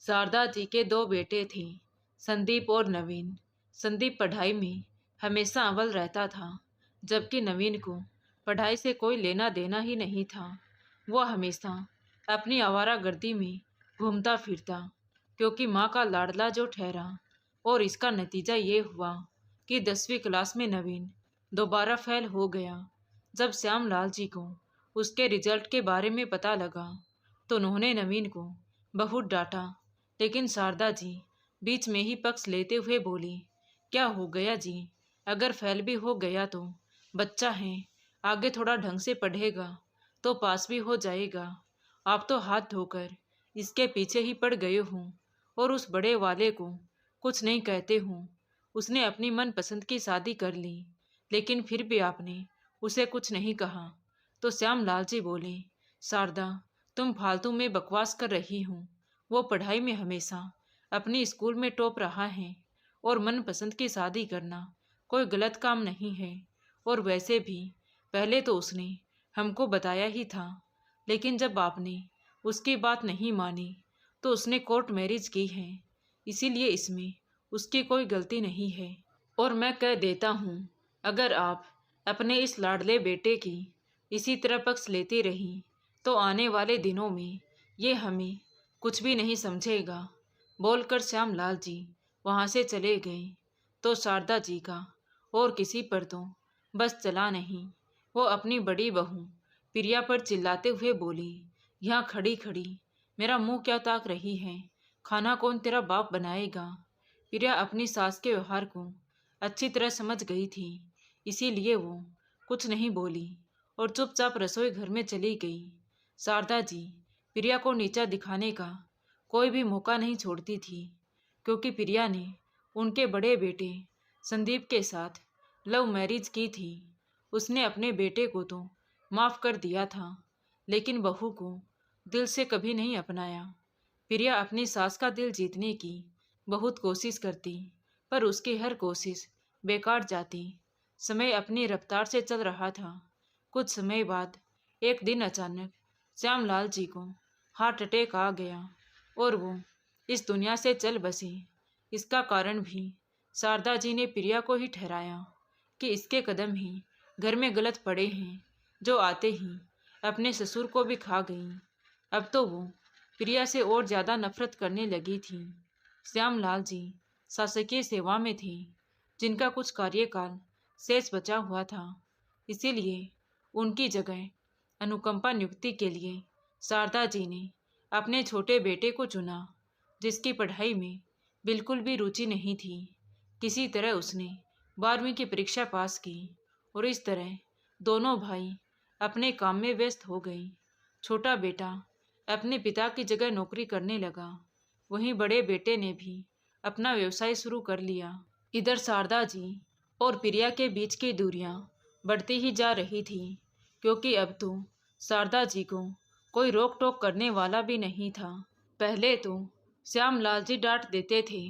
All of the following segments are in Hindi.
शारदा जी के दो बेटे थे, संदीप और नवीन। संदीप पढ़ाई में हमेशा अव्वल रहता था, जबकि नवीन को पढ़ाई से कोई लेना देना ही नहीं था। वह हमेशा अपनी आवारागर्दी में घूमता फिरता, क्योंकि माँ का लाडला जो ठहरा। और इसका नतीजा ये हुआ कि 10वीं क्लास में नवीन दोबारा फेल हो गया। जब श्यामलाल जी को उसके रिजल्ट के बारे में पता लगा तो उन्होंने नवीन को बहुत डांटा, लेकिन शारदा जी बीच में ही पक्ष लेते हुए बोली, क्या हो गया जी, अगर फेल भी हो गया तो बच्चा है, आगे थोड़ा ढंग से पढ़ेगा तो पास भी हो जाएगा। आप तो हाथ धोकर इसके पीछे ही पड़ गए हो और उस बड़े वाले को कुछ नहीं कहते हो। उसने अपनी मनपसंद की शादी कर ली, लेकिन फिर भी आपने उसे कुछ नहीं कहा। तो श्यामलाल जी बोले, शारदा तुम फालतू में बकवास कर रही हो। वो पढ़ाई में हमेशा अपनी स्कूल में टॉप रहा है और मनपसंद की शादी करना कोई गलत काम नहीं है। और वैसे भी पहले तो उसने हमको बताया ही था, लेकिन जब आपने उसकी बात नहीं मानी तो उसने कोर्ट मैरिज की है, इसीलिए इसमें उसकी कोई गलती नहीं है। और मैं कह देता हूँ, अगर आप अपने इस लाडले बेटे की इसी तरह पक्ष लेती रही तो आने वाले दिनों में ये हमें कुछ भी नहीं समझेगा। बोलकर श्यामलाल जी वहाँ से चले गए। तो शारदा जी का और किसी पर तो बस चला नहीं। वो अपनी बड़ी बहू प्रिया पर चिल्लाते हुए बोली, यहाँ खड़ी खड़ी मेरा मुंह क्या ताक रही है, खाना कौन तेरा बाप बनाएगा। प्रिया अपनी सास के व्यवहार को अच्छी तरह समझ गई थी, इसीलिए वो कुछ नहीं बोली और चुपचाप रसोई घर में चली गई। शारदा जी प्रिया को नीचा दिखाने का कोई भी मौका नहीं छोड़ती थी, क्योंकि प्रिया ने उनके बड़े बेटे संदीप के साथ लव मैरिज की थी। उसने अपने बेटे को तो माफ़ कर दिया था, लेकिन बहू को दिल से कभी नहीं अपनाया। प्रिया अपनी सास का दिल जीतने की बहुत कोशिश करती, पर उसकी हर कोशिश बेकार जाती। समय अपनी रफ्तार से चल रहा था। कुछ समय बाद एक दिन अचानक श्यामलाल जी को हार्ट अटैक आ गया और वो इस दुनिया से चल बसे। इसका कारण भी शारदा जी ने प्रिया को ही ठहराया कि इसके कदम ही घर में गलत पड़े हैं, जो आते ही अपने ससुर को भी खा गई। अब तो वो प्रिया से और ज़्यादा नफरत करने लगी थी। श्यामलाल जी शासकीय सेवा में थे, जिनका कुछ कार्यकाल शेष बचा हुआ था, इसीलिए उनकी जगह अनुकंपा नियुक्ति के लिए शारदा जी ने अपने छोटे बेटे को चुना, जिसकी पढ़ाई में बिल्कुल भी रुचि नहीं थी। किसी तरह उसने 12वीं की परीक्षा पास की और इस तरह दोनों भाई अपने काम में व्यस्त हो गए। छोटा बेटा अपने पिता की जगह नौकरी करने लगा, वहीं बड़े बेटे ने भी अपना व्यवसाय शुरू कर लिया। इधर शारदा जी और प्रिया के बीच की दूरियां बढ़ती ही जा रही थी, क्योंकि अब तो शारदा जी को कोई रोक टोक करने वाला भी नहीं था। पहले तो श्यामलाल जी डांट देते थे,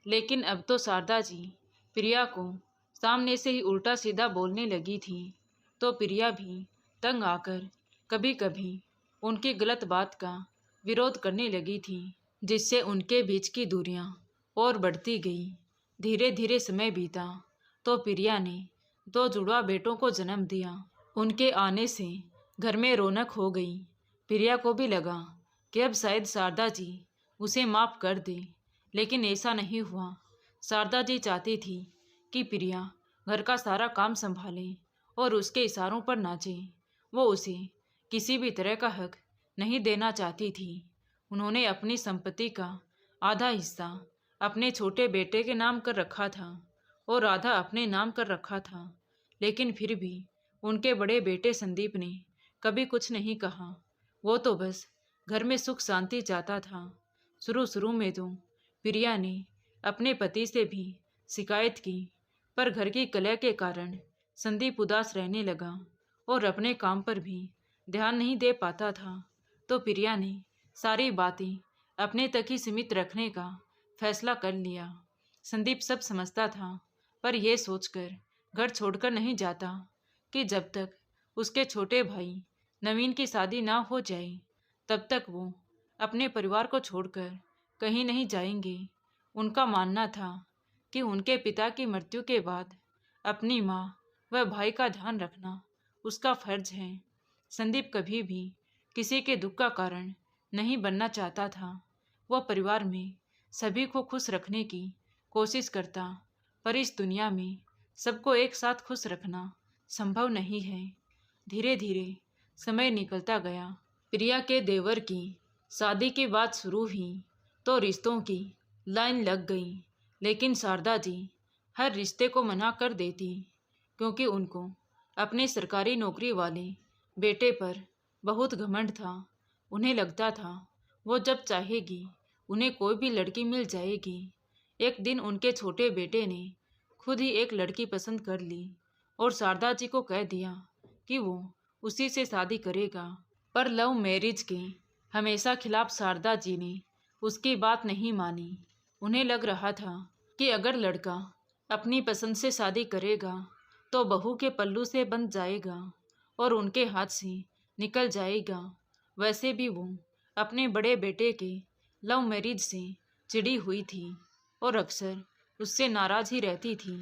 लेकिन अब तो शारदा जी प्रिया को सामने से ही उल्टा सीधा बोलने लगी थी। तो प्रिया भी तंग आकर कभी कभी उनकी गलत बात का विरोध करने लगी थी, जिससे उनके बीच की दूरियां और बढ़ती गई। धीरे धीरे समय बीता तो प्रिया ने 2 जुड़वा बेटों को जन्म दिया। उनके आने से घर में रौनक हो गई। प्रिया को भी लगा कि अब शायद शारदा जी उसे माफ़ कर दे, लेकिन ऐसा नहीं हुआ। शारदा जी चाहती थी कि प्रिया घर का सारा काम संभाले और उसके इशारों पर नाचे। वो उसे किसी भी तरह का हक नहीं देना चाहती थी। उन्होंने अपनी संपत्ति का आधा हिस्सा अपने छोटे बेटे के नाम कर रखा था और आधा अपने नाम कर रखा था, लेकिन फिर भी उनके बड़े बेटे संदीप ने कभी कुछ नहीं कहा। वो तो बस घर में सुख शांति चाहता था। शुरू में तो प्रिया ने अपने पति से भी शिकायत की, पर घर की कलह के कारण संदीप उदास रहने लगा और अपने काम पर भी ध्यान नहीं दे पाता था। तो प्रिया ने सारी बातें अपने तक ही सीमित रखने का फैसला कर लिया। संदीप सब समझता था, पर यह सोचकर घर छोड़कर नहीं जाता कि जब तक उसके छोटे भाई नवीन की शादी ना हो जाए, तब तक वो अपने परिवार को छोड़कर कहीं नहीं जाएंगे। उनका मानना था कि उनके पिता की मृत्यु के बाद अपनी माँ व भाई का ध्यान रखना उसका फर्ज है। संदीप कभी भी किसी के दुख का कारण नहीं बनना चाहता था। वह परिवार में सभी को खुश रखने की कोशिश करता, पर इस दुनिया में सबको एक साथ खुश रखना संभव नहीं है। धीरे धीरे समय निकलता गया। प्रिया के देवर की शादी की बात शुरू हुई तो रिश्तों की लाइन लग गई, लेकिन शारदा जी हर रिश्ते को मना कर देती, क्योंकि उनको अपने सरकारी नौकरी वाले बेटे पर बहुत घमंड था। उन्हें लगता था वो जब चाहेगी उन्हें कोई भी लड़की मिल जाएगी। एक दिन उनके छोटे बेटे ने खुद ही एक लड़की पसंद कर ली और शारदा जी को कह दिया कि वो उसी से शादी करेगा। पर लव मैरिज के हमेशा खिलाफ शारदा जी ने उसकी बात नहीं मानी। उन्हें लग रहा था कि अगर लड़का अपनी पसंद से शादी करेगा तो बहू के पल्लू से बंध जाएगा और उनके हाथ से निकल जाएगा। वैसे भी वो अपने बड़े बेटे के लव मैरिज से चिढ़ी हुई थी और अक्सर उससे नाराज ही रहती थी।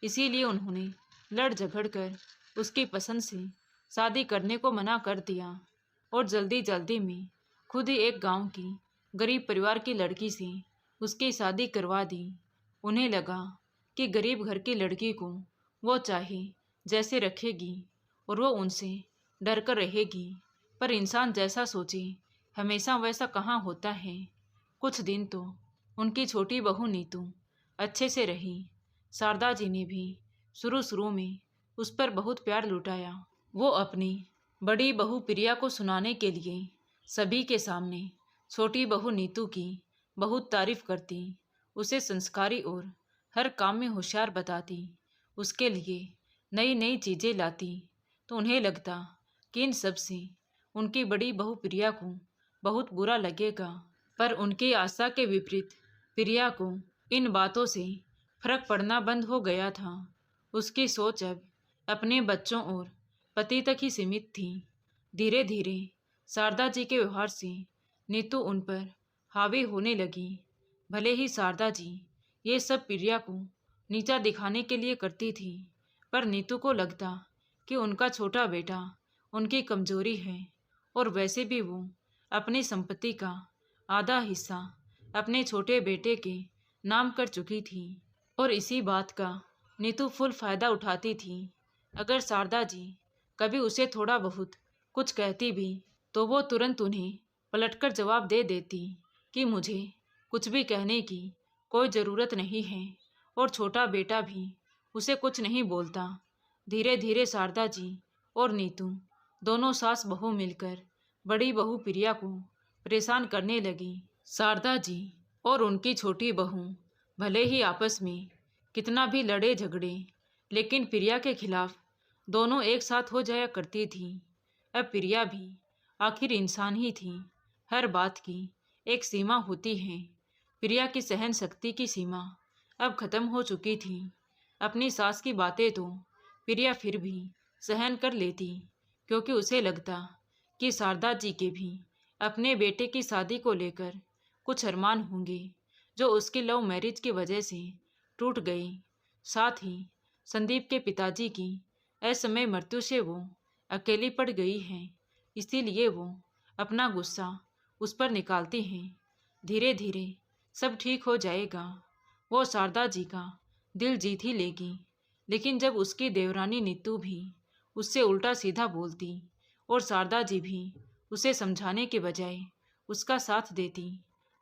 इसीलिए उन्होंने लड़ झगड़ कर उसकी पसंद से शादी करने को मना कर दिया और जल्दी जल्दी में खुद ही एक गांव की गरीब परिवार की लड़की से उसकी शादी करवा दी। उन्हें लगा कि गरीब घर की लड़की को वो चाहे जैसे रखेगी और वो उनसे डर कर रहेगी, पर इंसान जैसा सोचे हमेशा वैसा कहाँ होता है। कुछ दिन तो उनकी छोटी बहू नीतू अच्छे से रही। शारदा जी ने भी शुरू में उस पर बहुत प्यार लुटाया। वो अपनी बड़ी बहू प्रिया को सुनाने के लिए सभी के सामने छोटी बहू नीतू की बहुत तारीफ करती, उसे संस्कारी और हर काम में होशियार बताती, उसके लिए नई नई चीज़ें लाती। तो उन्हें लगता कि इन सब से उनकी बड़ी बहू प्रिया को बहुत बुरा लगेगा, पर उनकी आशा के विपरीत प्रिया को इन बातों से फर्क पड़ना बंद हो गया था। उसकी सोच अब अपने बच्चों और पति तक ही सीमित थी। धीरे धीरे शारदा जी के व्यवहार से नीतू उन पर हावी होने लगी। भले ही शारदा जी ये सब प्रिया को नीचा दिखाने के लिए करती थी, पर नीतू को लगता कि उनका छोटा बेटा उनकी कमजोरी है और वैसे भी वो अपनी संपत्ति का आधा हिस्सा अपने छोटे बेटे के नाम कर चुकी थी और इसी बात का नीतू फुल फायदा उठाती थी। अगर शारदा जी कभी उसे थोड़ा बहुत कुछ कहती भी तो वो तुरंत उन्हें पलटकर जवाब दे देती कि मुझे कुछ भी कहने की कोई ज़रूरत नहीं है, और छोटा बेटा भी उसे कुछ नहीं बोलता। धीरे धीरे शारदा जी और नीतू दोनों सास बहू मिलकर बड़ी बहू प्रिया को परेशान करने लगी। शारदा जी और उनकी छोटी बहू भले ही आपस में कितना भी लड़े झगड़े, लेकिन प्रिया के खिलाफ दोनों एक साथ हो जाया करती थी। अब प्रिया भी आखिर इंसान ही थी। हर बात की एक सीमा होती है। प्रिया की सहन शक्ति की सीमा अब खत्म हो चुकी थी। अपनी सास की बातें तो प्रिया फिर भी सहन कर लेती, क्योंकि उसे लगता कि शारदा जी के भी अपने बेटे की शादी को लेकर कुछ अरमान होंगे जो उसकी लव मैरिज की वजह से टूट गई। साथ ही संदीप के पिताजी की असमय मृत्यु से वो अकेली पड़ गई है, इसीलिए वो अपना गुस्सा उस पर निकालती हैं। धीरे धीरे सब ठीक हो जाएगा। वो शारदा जी का दिल जीत ही लेगी। लेकिन जब उसकी देवरानी नीतू भी उससे उल्टा सीधा बोलती और शारदा जी भी उसे समझाने के बजाय उसका साथ देती,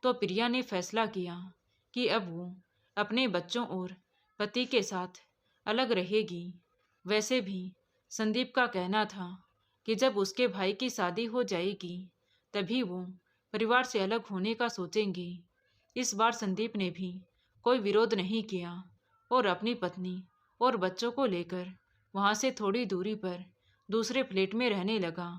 तो प्रिया ने फैसला किया कि अब वो अपने बच्चों और पति के साथ अलग रहेगी। वैसे भी संदीप का कहना था कि जब उसके भाई की शादी हो जाएगी तभी वो परिवार से अलग होने का सोचेंगे। इस बार संदीप ने भी कोई विरोध नहीं किया और अपनी पत्नी और बच्चों को लेकर वहाँ से थोड़ी दूरी पर दूसरे फ्लैट में रहने लगा।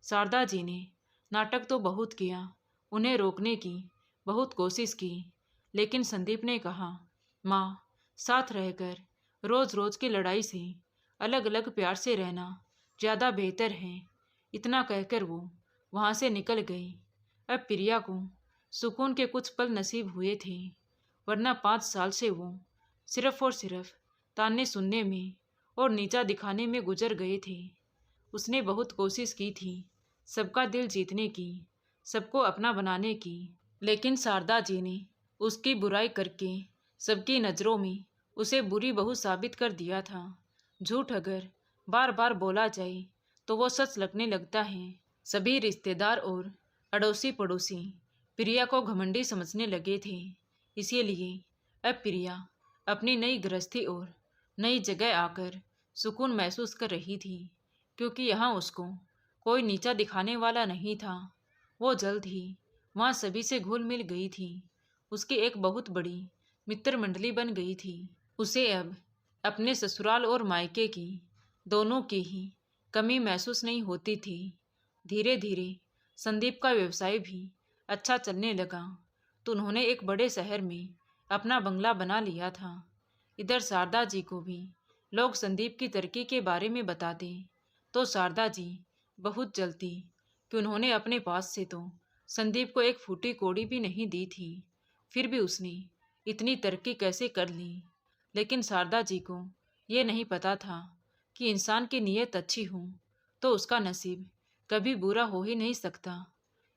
शारदा जी ने नाटक तो बहुत किया, उन्हें रोकने की बहुत कोशिश की, लेकिन संदीप ने कहा, माँ, साथ रहकर रोज रोज की लड़ाई से अलग अलग प्यार से रहना ज़्यादा बेहतर है। इतना कहकर वो वहाँ से निकल गई। अब प्रिया को सुकून के कुछ पल नसीब हुए थे, वरना 5 साल से वो सिर्फ और सिर्फ ताने सुनने में और नीचा दिखाने में गुजर गए थे। उसने बहुत कोशिश की थी सबका दिल जीतने की, सबको अपना बनाने की, लेकिन शारदा जी ने उसकी बुराई करके सबकी नज़रों में उसे बुरी बहू साबित कर दिया था। झूठ अगर बार बार बोला जाए तो वो सच लगने लगता है। सभी रिश्तेदार और अड़ोसी पड़ोसी प्रिया को घमंडी समझने लगे थे। इसीलिए अब प्रिया अपनी नई गृहस्थी और नई जगह आकर सुकून महसूस कर रही थी, क्योंकि यहाँ उसको कोई नीचा दिखाने वाला नहीं था। वो जल्द ही वहाँ सभी से घुल मिल गई थी। उसकी एक बहुत बड़ी मित्र मंडली बन गई थी। उसे अब अपने ससुराल और मायके की दोनों की ही कमी महसूस नहीं होती थी। धीरे धीरे संदीप का व्यवसाय भी अच्छा चलने लगा तो उन्होंने एक बड़े शहर में अपना बंगला बना लिया था। इधर शारदा जी को भी लोग संदीप की तरक्की के बारे में बताते तो शारदा जी बहुत जलती कि उन्होंने अपने पास से तो संदीप को एक फूटी कौड़ी भी नहीं दी थी, फिर भी उसने इतनी तरक्की कैसे कर ली। लेकिन शारदा जी को ये नहीं पता था कि इंसान की नीयत अच्छी हो तो उसका नसीब कभी बुरा हो ही नहीं सकता।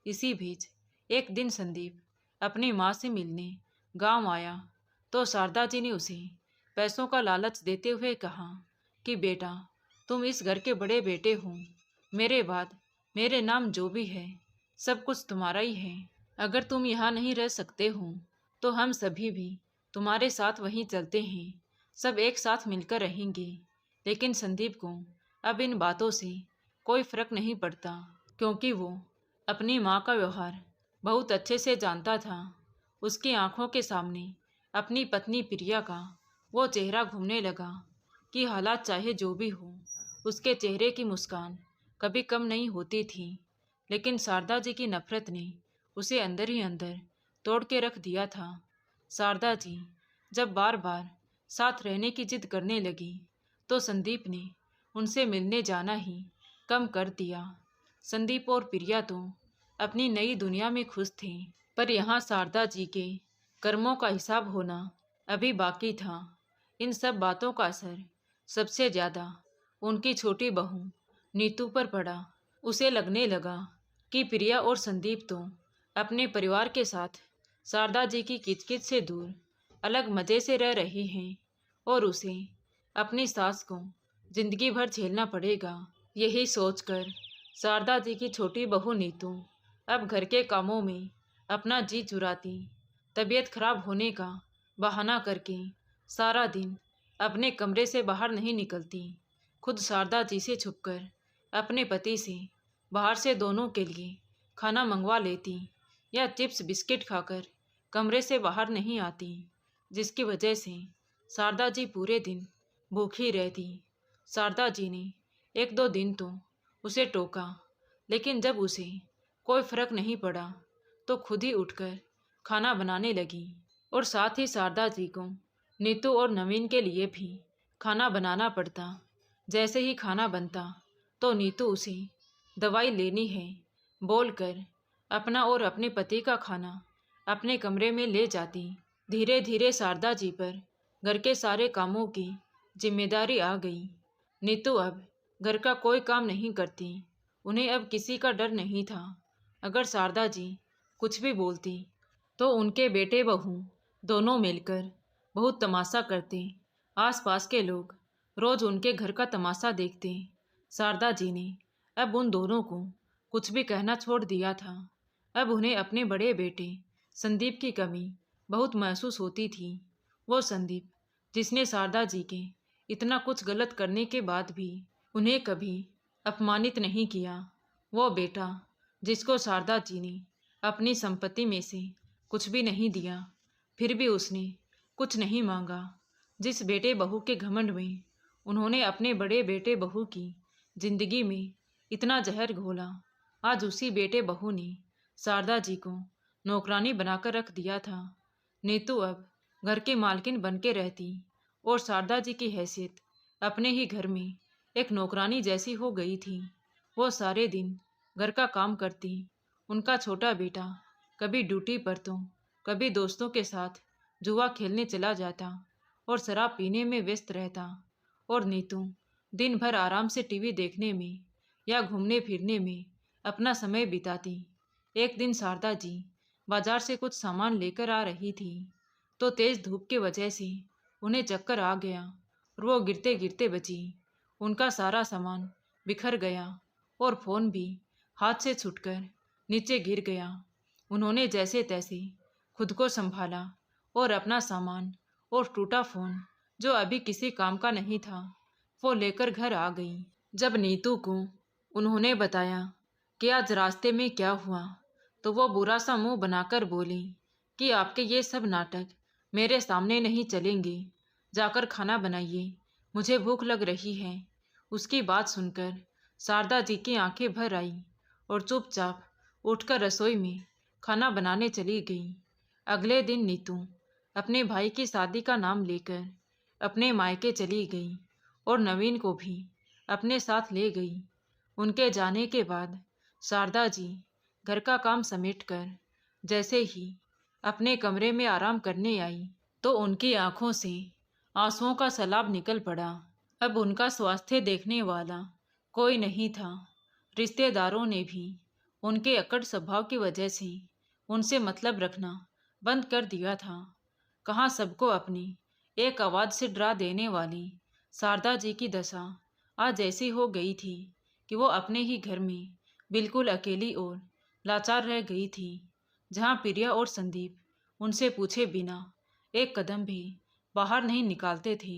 इसी बीच एक दिन संदीप अपनी माँ से मिलने गांव आया तो शारदा जी ने उसे पैसों का लालच देते हुए कहा कि बेटा, तुम इस घर के बड़े बेटे हो, मेरे बाद मेरे नाम जो भी है सब कुछ तुम्हारा ही है। अगर तुम यहाँ नहीं रह सकते हो तो हम सभी भी तुम्हारे साथ वहीं चलते हैं, सब एक साथ मिलकर रहेंगे। लेकिन संदीप को अब इन बातों से कोई फर्क नहीं पड़ता, क्योंकि वो अपनी माँ का व्यवहार बहुत अच्छे से जानता था। उसकी आंखों के सामने अपनी पत्नी प्रिया का वो चेहरा घूमने लगा कि हालात चाहे जो भी हो, उसके चेहरे की मुस्कान कभी कम नहीं होती थी। लेकिन शारदा जी की नफरत ने उसे अंदर ही अंदर तोड़ के रख दिया था। शारदा जी जब बार बार साथ रहने की जिद करने लगी तो संदीप ने उनसे मिलने जाना ही कम कर दिया। संदीप और प्रिया तो अपनी नई दुनिया में खुश थे, पर यहाँ शारदा जी के कर्मों का हिसाब होना अभी बाकी था। इन सब बातों का असर सबसे ज़्यादा उनकी छोटी बहू नीतू पर पड़ा। उसे लगने लगा कि प्रिया और संदीप तो अपने परिवार के साथ शारदा जी की किचकिच से दूर अलग मज़े से रह रही हैं और उसे अपनी सास को जिंदगी भर झेलना पड़ेगा। यही सोचकर शारदा जी की छोटी बहू नीतू अब घर के कामों में अपना जी चुराती, तबीयत खराब होने का बहाना करके सारा दिन अपने कमरे से बाहर नहीं निकलती। खुद शारदा जी से छुपकर अपने पति से बाहर से दोनों के लिए खाना मंगवा लेती या चिप्स बिस्किट खाकर कमरे से बाहर नहीं आती, जिसकी वजह से शारदा जी पूरे दिन भूखी रहती। शारदा जी ने 1-2 दिन तो उसे टोका, लेकिन जब उसे कोई फर्क नहीं पड़ा तो खुद ही उठकर खाना बनाने लगी और साथ ही शारदा जी को नीतू और नवीन के लिए भी खाना बनाना पड़ता। जैसे ही खाना बनता तो नीतू उसे दवाई लेनी है बोलकर अपना और अपने पति का खाना अपने कमरे में ले जाती। धीरे धीरे शारदा जी पर घर के सारे कामों की जिम्मेदारी आ गई। नीतू अब घर का कोई काम नहीं करती। उन्हें अब किसी का डर नहीं था। अगर शारदा जी कुछ भी बोलती तो उनके बेटे बहू दोनों मिलकर बहुत तमाशा करते। आसपास के लोग रोज उनके घर का तमाशा देखते। शारदा जी ने अब उन दोनों को कुछ भी कहना छोड़ दिया था। अब उन्हें अपने बड़े बेटे संदीप की कमी बहुत महसूस होती थी। वो संदीप जिसने शारदा जी के इतना कुछ गलत करने के बाद भी उन्हें कभी अपमानित नहीं किया। वो बेटा जिसको शारदा जी ने अपनी संपत्ति में से कुछ भी नहीं दिया, फिर भी उसने कुछ नहीं मांगा। जिस बेटे बहू के घमंड में उन्होंने अपने बड़े बेटे बहू की जिंदगी में इतना जहर घोला, आज उसी बेटे बहू ने शारदा जी को नौकरानी बनाकर रख दिया था। नीतू अब घर की मालकिन बन के रहती और शारदा जी की हैसियत अपने ही घर में एक नौकरानी जैसी हो गई थी। वो सारे दिन घर का काम करती। उनका छोटा बेटा कभी ड्यूटी पर तो कभी दोस्तों के साथ जुआ खेलने चला जाता और शराब पीने में व्यस्त रहता। और नीतू दिन भर आराम से टीवी देखने में या घूमने फिरने में अपना समय बिताती। एक दिन शारदा जी बाजार से कुछ सामान लेकर आ रही थी तो तेज धूप के वजह से उन्हें चक्कर आ गया और वो गिरते गिरते बची। उनका सारा सामान बिखर गया और फोन भी हाथ से छूटकर नीचे गिर गया। उन्होंने जैसे तैसे खुद को संभाला और अपना सामान और टूटा फोन, जो अभी किसी काम का नहीं था, वो लेकर घर आ गई। जब नीतू को उन्होंने बताया कि आज रास्ते में क्या हुआ तो वो बुरा सा मुंह बनाकर बोली कि आपके ये सब नाटक मेरे सामने नहीं चलेंगे, जाकर खाना बनाइए, मुझे भूख लग रही है। उसकी बात सुनकर शारदा जी की आंखें भर आई और चुपचाप उठकर रसोई में खाना बनाने चली गई। अगले दिन नीतू अपने भाई की शादी का नाम लेकर अपने मायके चली गई और नवीन को भी अपने साथ ले गई। उनके जाने के बाद शारदा जी घर का काम समेटकर जैसे ही अपने कमरे में आराम करने आई तो उनकी आंखों से आंसुओं का सैलाब निकल पड़ा। अब उनका स्वास्थ्य देखने वाला कोई नहीं था। रिश्तेदारों ने भी उनके अक्कड़ स्वभाव की वजह से उनसे मतलब रखना बंद कर दिया था। कहाँ सबको अपनी एक आवाज़ से डरा देने वाली शारदा जी की दशा आज ऐसी हो गई थी कि वो अपने ही घर में बिल्कुल अकेली और लाचार रह गई थी। जहाँ प्रिया और संदीप उनसे पूछे बिना एक कदम भी बाहर नहीं निकालते थे,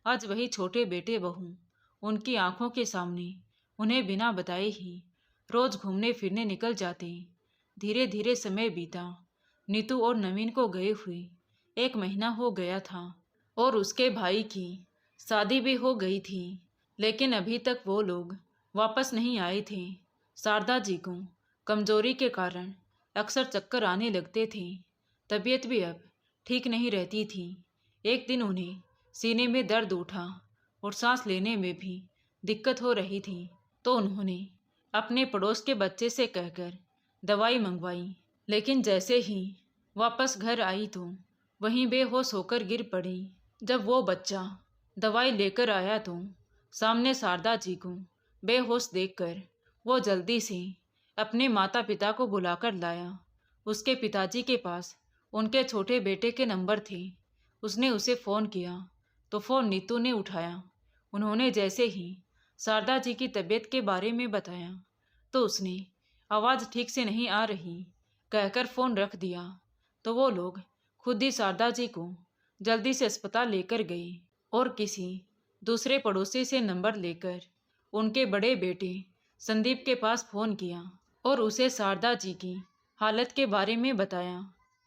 आज वही छोटे बेटे बहू उनकी आंखों के सामने उन्हें बिना बताए ही रोज घूमने फिरने निकल जाते। धीरे धीरे समय बीता। नीतू और नवीन को गए हुए 1 महीना हो गया था और उसके भाई की शादी भी हो गई थी, लेकिन अभी तक वो लोग वापस नहीं आए थे। शारदा जी को कमजोरी के कारण अक्सर चक्कर आने लगते थे। तबीयत भी अब ठीक नहीं रहती थी। एक दिन उन्हें सीने में दर्द उठा और सांस लेने में भी दिक्कत हो रही थी तो उन्होंने अपने पड़ोस के बच्चे से कहकर दवाई मंगवाई, लेकिन जैसे ही वापस घर आई तो वहीं बेहोश होकर गिर पड़ी। जब वो बच्चा दवाई लेकर आया तो सामने शारदा जी को बेहोश देखकर वो जल्दी से अपने माता पिता को बुलाकर लाया। उसके पिताजी के पास उनके छोटे बेटे के नंबर थे। उसने उसे फ़ोन किया तो फ़ोन नीतू ने उठाया। उन्होंने जैसे ही शारदा जी की तबीयत के बारे में बताया तो उसने आवाज़ ठीक से नहीं आ रही कहकर फ़ोन रख दिया। तो वो लोग खुद ही शारदा जी को जल्दी से अस्पताल लेकर गए और किसी दूसरे पड़ोसी से नंबर लेकर उनके बड़े बेटे संदीप के पास फ़ोन किया और उसे शारदा जी की हालत के बारे में बताया।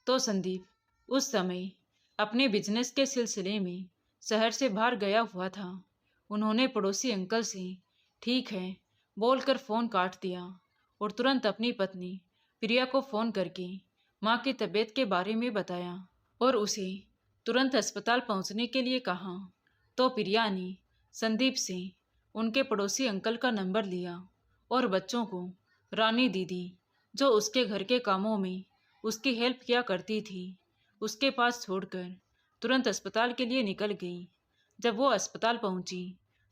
तो संदीप उस समय अपने बिजनेस के सिलसिले में शहर से बाहर गया हुआ था। उन्होंने पड़ोसी अंकल से ठीक है बोलकर फ़ोन काट दिया और तुरंत अपनी पत्नी प्रिया को फ़ोन करके माँ की तबीयत के बारे में बताया और उसे तुरंत अस्पताल पहुँचने के लिए कहा। तो प्रिया ने संदीप से उनके पड़ोसी अंकल का नंबर लिया और बच्चों को रानी दीदी, जो उसके घर के कामों में उसकी हेल्प किया करती थी, उसके पास छोड़कर तुरंत अस्पताल के लिए निकल गई। जब वो अस्पताल पहुंची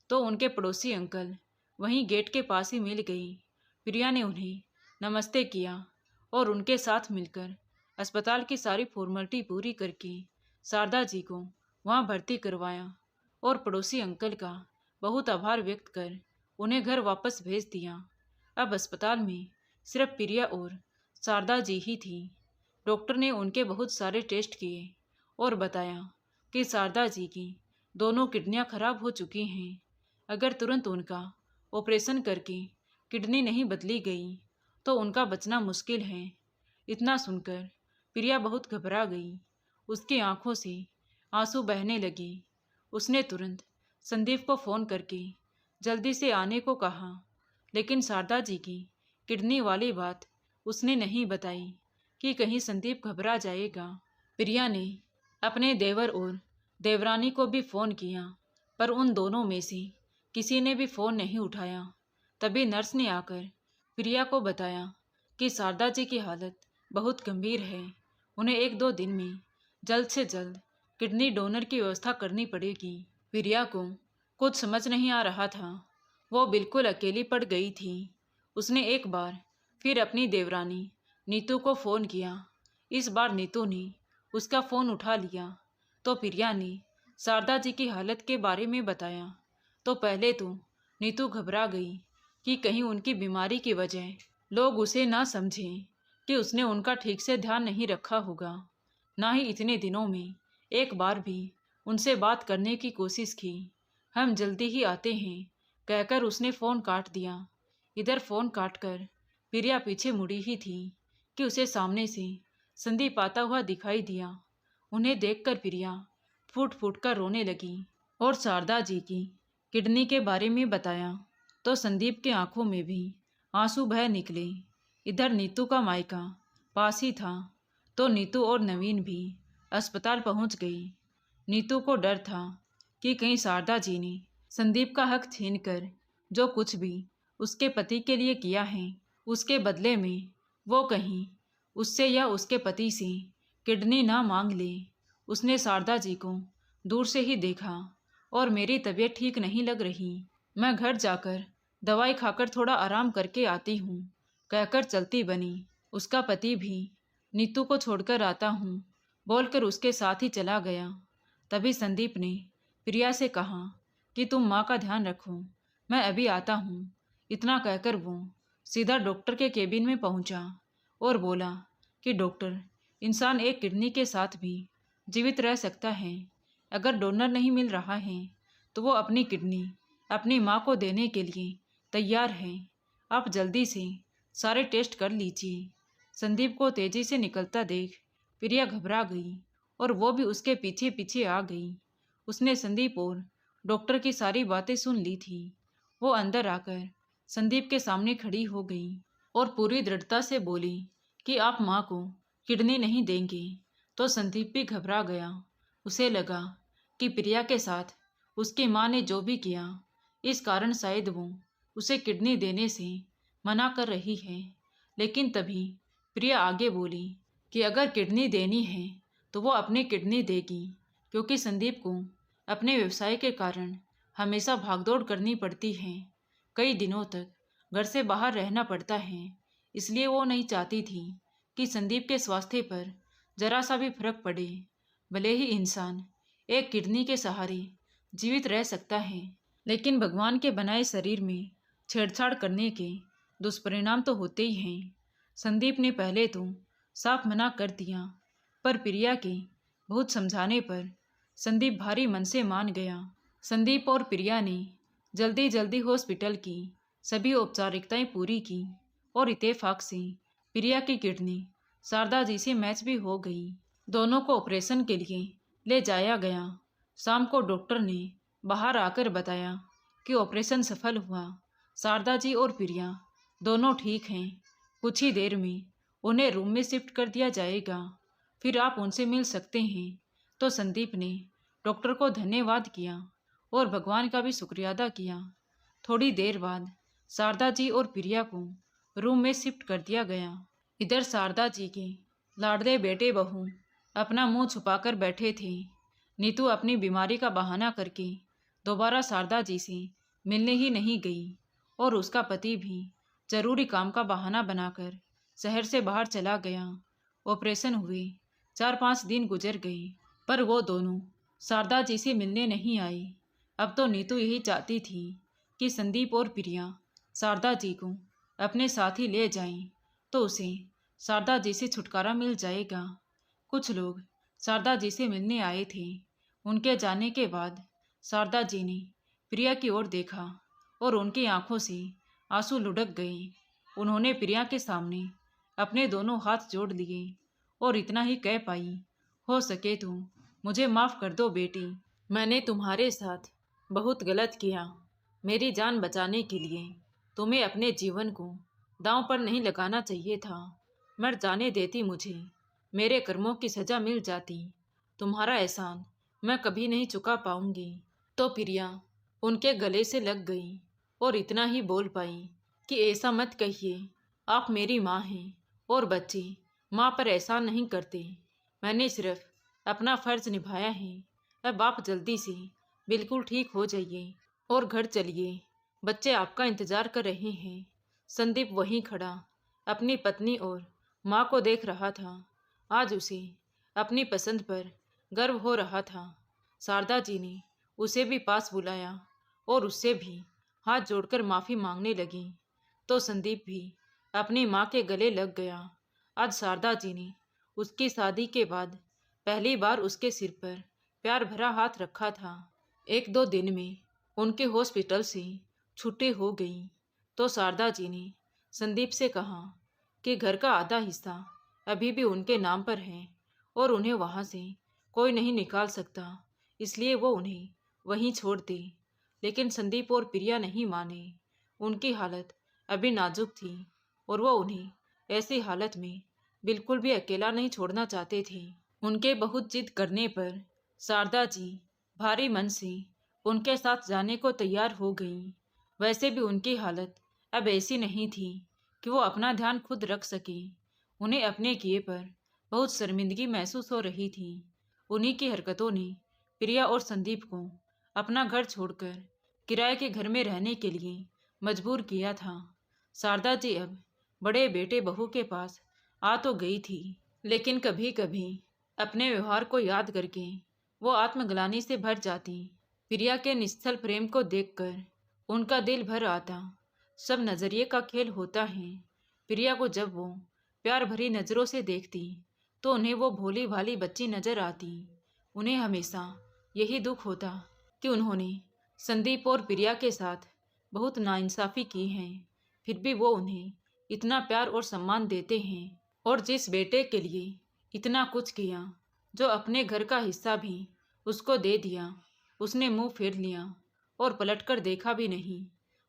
तो उनके पड़ोसी अंकल वहीं गेट के पास ही मिल गई। प्रिया ने उन्हें नमस्ते किया और उनके साथ मिलकर अस्पताल की सारी फॉर्मेलिटी पूरी करके शारदा जी को वहां भर्ती करवाया और पड़ोसी अंकल का बहुत आभार व्यक्त कर उन्हें घर वापस भेज दिया। अब अस्पताल में सिर्फ प्रिया और शारदा जी ही थी। डॉक्टर ने उनके बहुत सारे टेस्ट किए और बताया कि शारदा जी की दोनों किडनियां खराब हो चुकी हैं। अगर तुरंत उनका ऑपरेशन करके किडनी नहीं बदली गई तो उनका बचना मुश्किल है। इतना सुनकर प्रिया बहुत घबरा गई। उसकी आंखों से आंसू बहने लगे। उसने तुरंत संदीप को फ़ोन करके जल्दी से आने को कहा, लेकिन शारदा जी की किडनी वाली बात उसने नहीं बताई कि कहीं संदीप घबरा जाएगा। प्रिया ने अपने देवर और देवरानी को भी फ़ोन किया पर उन दोनों में से किसी ने भी फ़ोन नहीं उठाया। तभी नर्स ने आकर प्रिया को बताया कि शारदा जी की हालत बहुत गंभीर है। उन्हें 1-2 दिन में जल्द से जल्द किडनी डोनर की व्यवस्था करनी पड़ेगी। प्रिया को कुछ समझ नहीं आ रहा था। वो बिल्कुल अकेली पड़ गई थी। उसने एक बार फिर अपनी देवरानी नीतू को फ़ोन किया। इस बार नीतू ने उसका फ़ोन उठा लिया तो प्रिया ने शारदा जी की हालत के बारे में बताया। तो पहले तो नीतू घबरा गई कि कहीं उनकी बीमारी की वजह लोग उसे ना समझें कि उसने उनका ठीक से ध्यान नहीं रखा होगा। ना ही इतने दिनों में एक बार भी उनसे बात करने की कोशिश की। हम जल्दी ही आते हैं कहकर उसने फ़ोन काट दिया। इधर फ़ोन काटकर प्रिया पीछे मुड़ी ही थी कि उसे सामने से संदीप आता हुआ दिखाई दिया। उन्हें देखकर प्रिया फूट फूट कर रोने लगी और शारदा जी की किडनी के बारे में बताया तो संदीप के आंखों में भी आंसू बह निकले। इधर नीतू का मायका पास ही था तो नीतू और नवीन भी अस्पताल पहुंच गई। नीतू को डर था कि कहीं शारदा जी ने संदीप का हक छीनकर जो कुछ भी उसके पति के लिए किया है उसके बदले में वो कहीं उससे या उसके पति से किडनी ना मांग ले। उसने शारदा जी को दूर से ही देखा और मेरी तबीयत ठीक नहीं लग रही, मैं घर जाकर दवाई खाकर थोड़ा आराम करके आती हूँ कहकर चलती बनी। उसका पति भी नीतू को छोड़कर आता हूँ बोलकर उसके साथ ही चला गया। तभी संदीप ने प्रिया से कहा कि तुम माँ का ध्यान रखो, मैं अभी आता हूँ। इतना कहकर वो सीधा डॉक्टर के केबिन में पहुंचा और बोला कि डॉक्टर, इंसान एक किडनी के साथ भी जीवित रह सकता है। अगर डोनर नहीं मिल रहा है तो वो अपनी किडनी अपनी माँ को देने के लिए तैयार है। आप जल्दी से सारे टेस्ट कर लीजिए। संदीप को तेजी से निकलता देख प्रिया घबरा गई और वो भी उसके पीछे पीछे आ गई। उसने संदीप और डॉक्टर की सारी बातें सुन ली थी। वो अंदर आकर संदीप के सामने खड़ी हो गई और पूरी दृढ़ता से बोली कि आप माँ को किडनी नहीं देंगे। तो संदीप भी घबरा गया। उसे लगा कि प्रिया के साथ उसकी माँ ने जो भी किया इस कारण शायद वो उसे किडनी देने से मना कर रही है। लेकिन तभी प्रिया आगे बोली कि अगर किडनी देनी है तो वो अपनी किडनी देगी, क्योंकि संदीप को अपने व्यवसाय के कारण हमेशा भागदौड़ करनी पड़ती है। कई दिनों तक घर से बाहर रहना पड़ता है, इसलिए वो नहीं चाहती थी कि संदीप के स्वास्थ्य पर जरा सा भी फर्क पड़े। भले ही इंसान एक किडनी के सहारे जीवित रह सकता है, लेकिन भगवान के बनाए शरीर में छेड़छाड़ करने के दुष्परिणाम तो होते ही हैं। संदीप ने पहले तो साफ मना कर दिया, पर प्रिया के बहुत समझाने पर संदीप भारी मन से मान गया। संदीप और प्रिया ने जल्दी जल्दी हॉस्पिटल की सभी औपचारिकताएं पूरी की और इत्तेफाक से प्रिया की किडनी शारदा जी से मैच भी हो गई। दोनों को ऑपरेशन के लिए ले जाया गया। शाम को डॉक्टर ने बाहर आकर बताया कि ऑपरेशन सफल हुआ। शारदा जी और प्रिया दोनों ठीक हैं। कुछ ही देर में उन्हें रूम में शिफ्ट कर दिया जाएगा, फिर आप उनसे मिल सकते हैं। तो संदीप ने डॉक्टर को धन्यवाद किया और भगवान का भी शुक्रिया अदा किया। थोड़ी देर बाद शारदा जी और प्रिया को रूम में शिफ्ट कर दिया गया। इधर शारदा जी के लाडले बेटे बहू अपना मुंह छुपाकर बैठे थे। नीतू अपनी बीमारी का बहाना करके दोबारा शारदा जी से मिलने ही नहीं गई और उसका पति भी जरूरी काम का बहाना बनाकर शहर से बाहर चला गया। ऑपरेशन हुए 4-5 दिन गुजर गए, पर वो दोनों शारदा जी से मिलने नहीं आए। अब तो नीतू यही चाहती थी कि संदीप और प्रिया शारदा जी को अपने साथ ही ले जाएं, तो उसे शारदा जी से छुटकारा मिल जाएगा। कुछ लोग शारदा जी से मिलने आए थे। उनके जाने के बाद शारदा जी ने प्रिया की ओर देखा और उनकी आंखों से आंसू लुढ़क गए। उन्होंने प्रिया के सामने अपने दोनों हाथ जोड़ लिए और इतना ही कह पाई, हो सके तो मुझे माफ़ कर दो बेटी, मैंने तुम्हारे साथ बहुत गलत किया। मेरी जान बचाने के लिए तुम्हें अपने जीवन को दांव पर नहीं लगाना चाहिए था। मर जाने देती मुझे, मेरे कर्मों की सज़ा मिल जाती। तुम्हारा एहसान मैं कभी नहीं चुका पाऊंगी। तो प्रिया उनके गले से लग गई और इतना ही बोल पाई कि ऐसा मत कहिए, आप मेरी माँ हैं और बच्चे माँ पर एहसान नहीं करते। मैंने सिर्फ अपना फर्ज निभाया है। अब आप जल्दी से बिल्कुल ठीक हो जाइए और घर चलिए। बच्चे आपका इंतजार कर रहे हैं। संदीप वहीं खड़ा अपनी पत्नी और माँ को देख रहा था। आज उसे अपनी पसंद पर गर्व हो रहा था। शारदा जी ने उसे भी पास बुलाया और उससे भी हाथ जोड़कर माफ़ी मांगने लगी। तो संदीप भी अपनी माँ के गले लग गया। आज शारदा जी ने उसकी शादी के बाद पहली बार उसके सिर पर प्यार भरा हाथ रखा था। एक दो दिन में उनके हॉस्पिटल से छुट्टी हो गई तो शारदा जी ने संदीप से कहा कि घर का आधा हिस्सा अभी भी उनके नाम पर है और उन्हें वहाँ से कोई नहीं निकाल सकता, इसलिए वो उन्हें वहीं छोड़ दे। लेकिन संदीप और प्रिया नहीं माने। उनकी हालत अभी नाजुक थी और वो उन्हें ऐसी हालत में बिल्कुल भी अकेला नहीं छोड़ना चाहते थे। उनके बहुत जिद करने पर शारदा जी भारी मन से उनके साथ जाने को तैयार हो गई। वैसे भी उनकी हालत अब ऐसी नहीं थी कि वो अपना ध्यान खुद रख सके। उन्हें अपने किए पर बहुत शर्मिंदगी महसूस हो रही थी। उन्हीं की हरकतों ने प्रिया और संदीप को अपना घर छोड़कर किराए के घर में रहने के लिए मजबूर किया था। शारदा जी अब बड़े बेटे बहू के पास आ तो गई थी, लेकिन कभी कभी अपने व्यवहार को याद करके वो आत्मग्लानि से भर जाती। प्रिया के निश्चल प्रेम को देखकर उनका दिल भर आता। सब नजरिए का खेल होता है। प्रिया को जब वो प्यार भरी नजरों से देखती तो उन्हें वो भोली भाली बच्ची नजर आती। उन्हें हमेशा यही दुख होता कि उन्होंने संदीप और प्रिया के साथ बहुत नाइंसाफ़ी की है। फिर भी वो उन्हें इतना प्यार और सम्मान देते हैं और जिस बेटे के लिए इतना कुछ किया, जो अपने घर का हिस्सा भी उसको दे दिया, उसने मुंह फेर लिया और पलटकर देखा भी नहीं।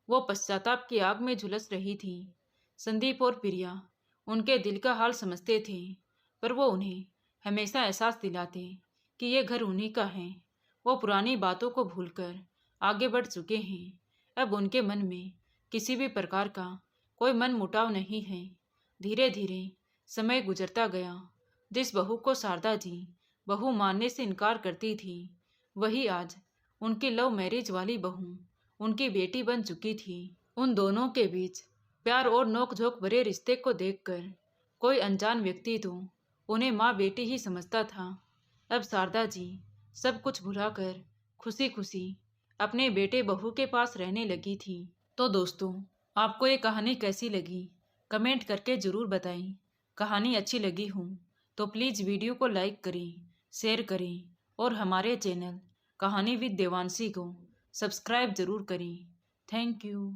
वो पश्चाताप की आग में झुलस रही थी। संदीप और प्रिया उनके दिल का हाल समझते थे, पर वो उन्हें हमेशा एहसास दिलाते कि ये घर उन्हीं का है। वो पुरानी बातों को भूलकर आगे बढ़ चुके हैं। अब उनके मन में किसी भी प्रकार का कोई मन मुटाव नहीं है। धीरे धीरे समय गुजरता गया। जिस बहू को शारदा जी बहू मानने से इनकार करती थी, वही आज उनकी लव मैरिज वाली बहू उनकी बेटी बन चुकी थी। उन दोनों के बीच प्यार और नोक-झोंक भरे रिश्ते को देखकर कोई अनजान व्यक्ति तो उन्हें माँ बेटी ही समझता था। अब शारदा जी सब कुछ भुलाकर खुशी खुशी अपने बेटे बहू के पास रहने लगी थी। तो दोस्तों, आपको ये कहानी कैसी लगी कमेंट करके ज़रूर बताएं। कहानी अच्छी लगी हो तो प्लीज़ वीडियो को लाइक करें, शेयर करें और हमारे चैनल कहानी विद देवांशी को सब्सक्राइब ज़रूर करें। Thank you.